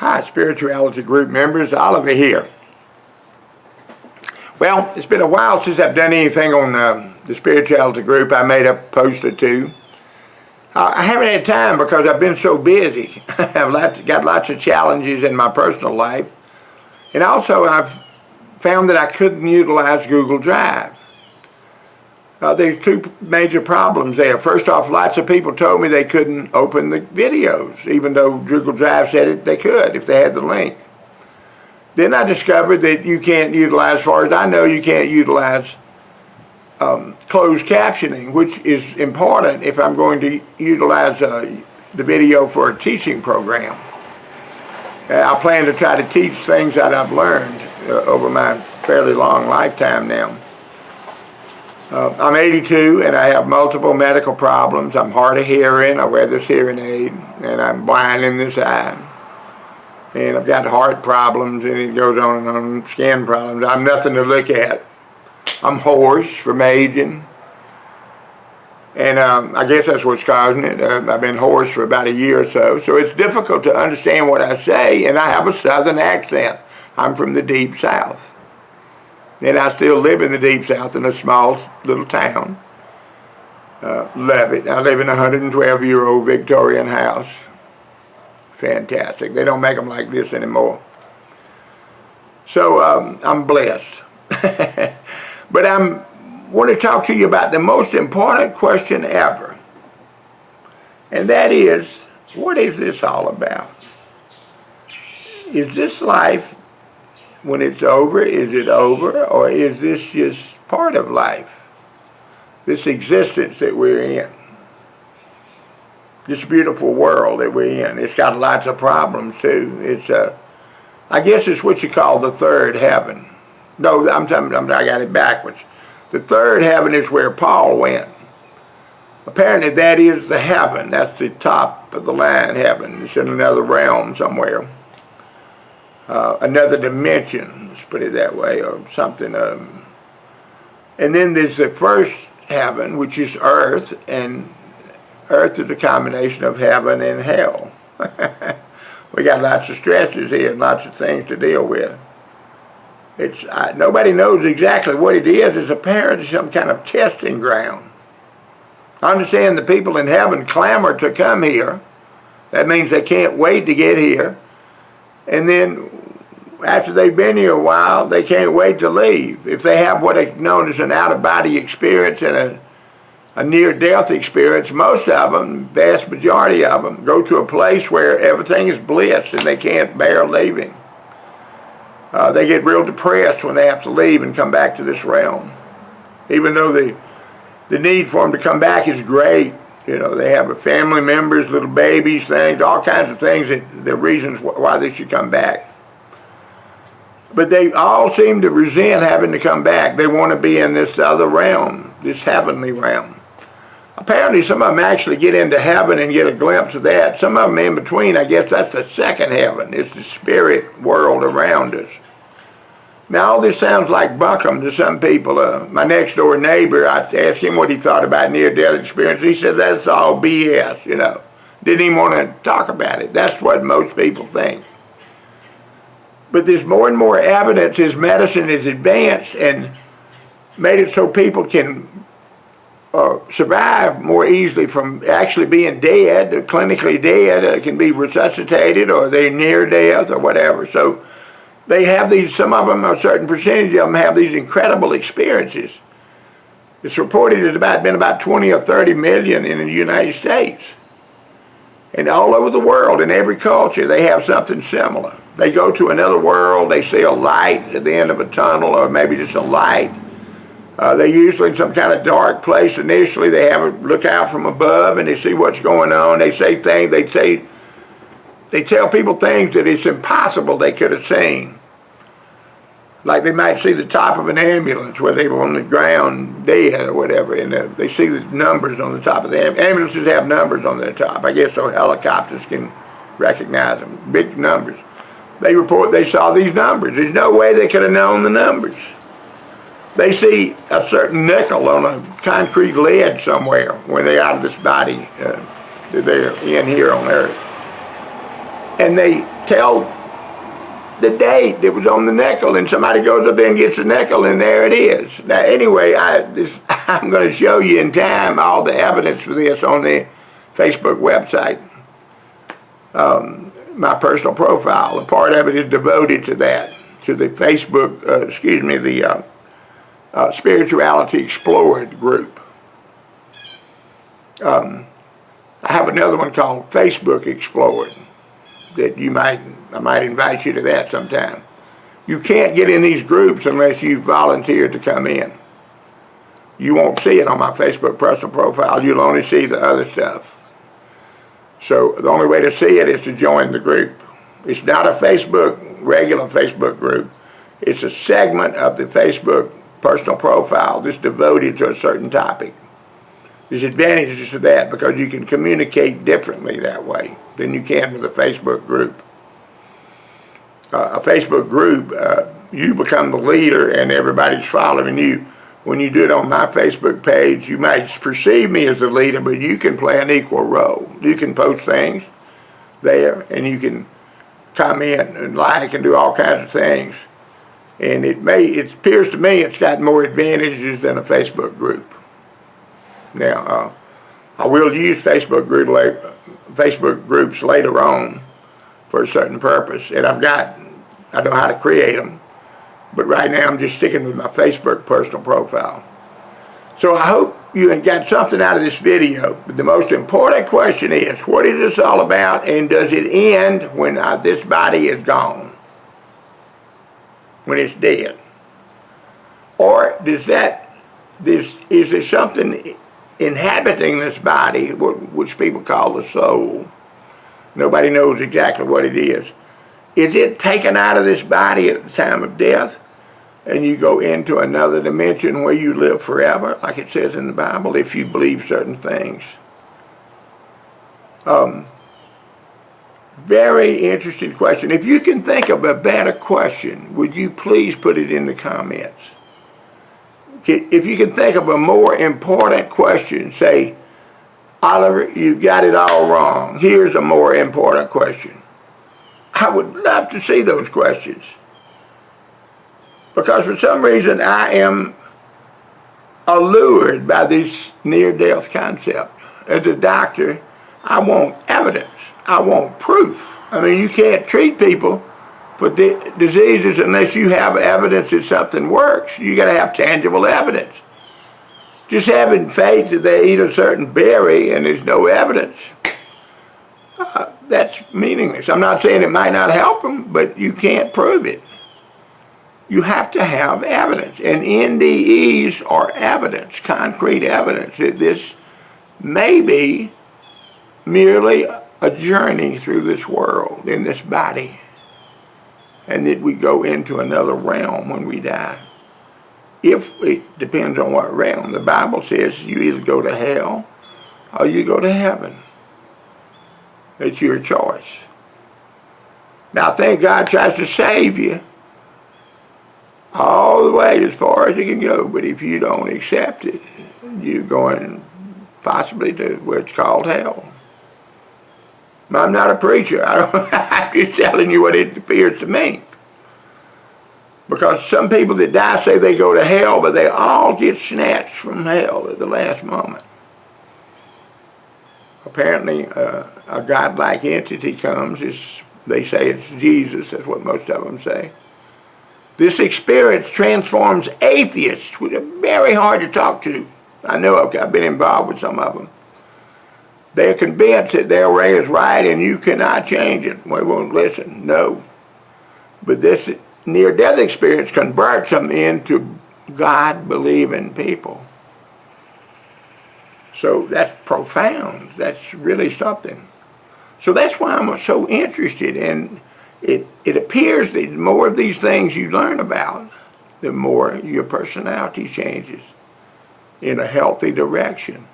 Hi, spirituality group members. Oliver here. Well, it's been a while since I've done anything on the spirituality group. I made a post or two. I haven't had time because I've been so busy. I've got lots of challenges in my personal life. And also I've found that I couldn't utilize Google Drive. There's two major problems there. First off, lots of people told me they couldn't open the videos, even though Google Drive said they could if they had the link. Then I discovered that you can't utilize, as far as I know, you can't utilize closed captioning, which is important if I'm going to utilize the video for a teaching program. I plan to try to teach things that I've learned over my fairly long lifetime now. I'm 82 and I have multiple medical problems. I'm hard of hearing. I wear this hearing aid, and I'm blind in this eye. And I've got heart problems, and it goes on and on, skin problems. I'm nothing to look at. I'm hoarse from aging. And I guess that's what's causing it. I've been hoarse for about a year or so. So it's difficult to understand what I say, and I have a southern accent. I'm from the deep south. And I still live in the deep south in a small little town. Love it. I live in a 112-year-old Victorian house. Fantastic. They don't make them like this anymore. So I'm blessed. But I want to talk to you about the most important question ever. And that is, what is this all about? Is this life, when it's over, is it over? Or is this just part of life? This existence that we're in. This beautiful world that we're in. It's got lots of problems too. It's I guess it's what you call the third heaven. No, I got it backwards. The third heaven is where Paul went. Apparently that is the heaven. That's the top of the line heaven. It's in another realm somewhere. Another dimension, let's put it that way, or something. And then there's the first heaven, which is earth, and earth is a combination of heaven and hell. We got lots of stresses here and lots of things to deal with. Nobody knows exactly what it is. It's apparently some kind of testing ground. I understand the people in heaven clamor to come here. That means they can't wait to get here. And then after they've been here a while, they can't wait to leave. If they have what is known as an out-of-body experience and a near-death experience, most of them, vast majority of them, go to a place where everything is bliss and they can't bear leaving. They get real depressed when they have to leave and come back to this realm. Even though the need for them to come back is great. You know, they have family members, little babies, things, all kinds of things, the reasons why they should come back. But they all seem to resent having to come back. They want to be in this other realm, this heavenly realm. Apparently some of them actually get into heaven and get a glimpse of that. Some of them in between, I guess that's the second heaven. It's the spirit world around us. Now all this sounds like buncombe to some people. My next door neighbor, I asked him what he thought about near-death experience. He said that's all BS, you know. Didn't even want to talk about it. That's what most people think. But there's more and more evidence as medicine is advanced and made it so people can survive more easily from actually being dead, or clinically dead, can be resuscitated, or they're near death or whatever. So they have these, some of them, a certain percentage of them have these incredible experiences. It's reported there's been about 20 or 30 million in the United States. And all over the world, in every culture, they have something similar. They go to another world, they see a light at the end of a tunnel, or maybe just a light. They're usually in some kind of dark place initially. They have a look out from above and they see what's going on. They say things, they tell people things that it's impossible they could have seen. Like they might see the top of an ambulance where they were on the ground dead or whatever, and they see the numbers on the top of the ambulance. Ambulances have numbers on their top, I guess, so helicopters can recognize them, big numbers. They report they saw these numbers. There's no way they could have known the numbers. They see a certain nickel on a concrete lid somewhere when they're out of this body that they're in here on Earth. And and they tell the date that was on the nickel, and somebody goes up there and gets the nickel, and there it is. Now, anyway, I'm going to show you in time all the evidence for this on the Facebook website. My personal profile, a part of it is devoted to that, to the Facebook, the Spirituality Explored group. I have another one called Facebook Explored that I might invite you to that sometime. You can't get in these groups unless you volunteered to come in. You won't see it on my Facebook personal profile. You'll only see the other stuff. So the only way to see it is to join the group. It's not a regular Facebook group. It's a segment of the Facebook personal profile that's devoted to a certain topic. There's advantages to that because you can communicate differently that way than you can with a Facebook group. A Facebook group, you become the leader and everybody's following you. When you do it on my Facebook page, you might perceive me as the leader, but you can play an equal role. You can post things there, and you can comment and like and do all kinds of things. And it appears to me it's got more advantages than a Facebook group. Now, I will use Facebook groups later on for a certain purpose, and I know how to create them. But right now I'm just sticking with my Facebook personal profile. So I hope you got something out of this video. But the most important question is, what is this all about, and does it end when this body is gone? When it's dead? Or is there something inhabiting this body, which people call the soul? Nobody knows exactly what it is. Is it taken out of this body at the time of death, and you go into another dimension where you live forever, like it says in the Bible, if you believe certain things? Very interesting question. If you can think of a better question, would you please put it in the comments? If you can think of a more important question, say, Oliver, you've got it all wrong. Here's a more important question. I would love to see those questions. Because for some reason I am allured by this near-death concept. As a doctor, I want evidence. I want proof. I mean, you can't treat people for diseases unless you have evidence that something works. You got to have tangible evidence. Just having faith that they eat a certain berry and there's no evidence, that's meaningless. I'm not saying it might not help them, but you can't prove it. You have to have evidence, and NDEs are evidence, concrete evidence that this may be merely a journey through this world, in this body, and that we go into another realm when we die. If it depends on what realm. The Bible says you either go to hell or you go to heaven. It's your choice. Now, I think God tries to save you all the way as far as you can go, but if you don't accept it, you're going possibly to where it's called hell. I'm not a preacher. I'm just telling you what it appears to me. Because some people that die say they go to hell, but they all get snatched from hell at the last moment. Apparently, a godlike entity comes. They say it's Jesus. That's what most of them say. This experience transforms atheists, which are very hard to talk to. I know I've been involved with some of them. They're convinced that their way is right and you cannot change it. We won't listen. No. But this near-death experience converts them into God-believing people. So that's profound. That's really something. So that's why I'm so interested in it. It appears that the more of these things you learn about, the more your personality changes in a healthy direction.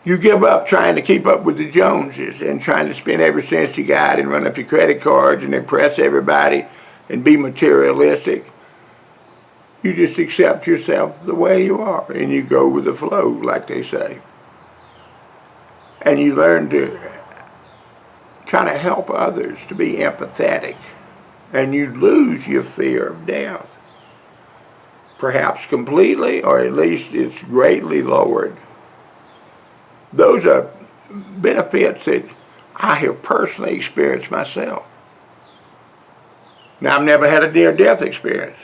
You give up trying to keep up with the Joneses and trying to spend every cent you got and run up your credit cards and impress everybody and be materialistic. You just accept yourself the way you are and you go with the flow, like they say. And you learn to trying to help others to be empathetic, and you lose your fear of death. Perhaps completely, or at least it's greatly lowered. Those are benefits that I have personally experienced myself. Now, I've never had a near-death experience.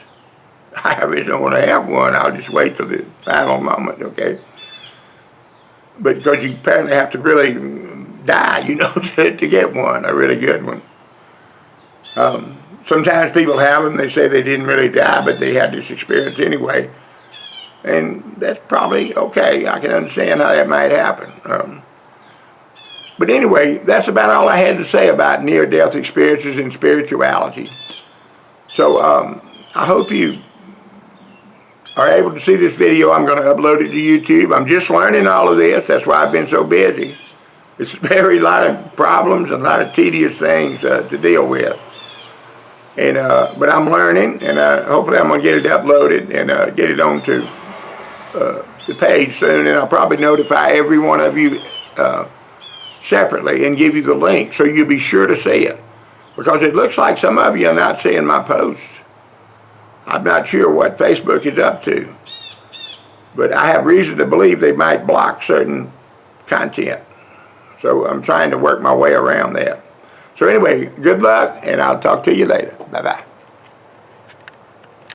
I really don't want to have one. I'll just wait till the final moment, okay? But because you apparently have to really die, to get one, a really good one. Sometimes people have them, they say they didn't really die, but they had this experience anyway. And that's probably okay. I can understand how that might happen. But anyway, that's about all I had to say about near-death experiences and spirituality. So I hope you are able to see this video. I'm going to upload it to YouTube. I'm just learning all of this. That's why I've been so busy. It's a lot of problems and a lot of tedious things to deal with. And but I'm learning, and hopefully I'm going to get it uploaded and get it onto the page soon. And I'll probably notify every one of you separately and give you the link so you'll be sure to see it. Because it looks like some of you are not seeing my posts. I'm not sure what Facebook is up to. But I have reason to believe they might block certain content. So I'm trying to work my way around that. So anyway, good luck, and I'll talk to you later. Bye-bye.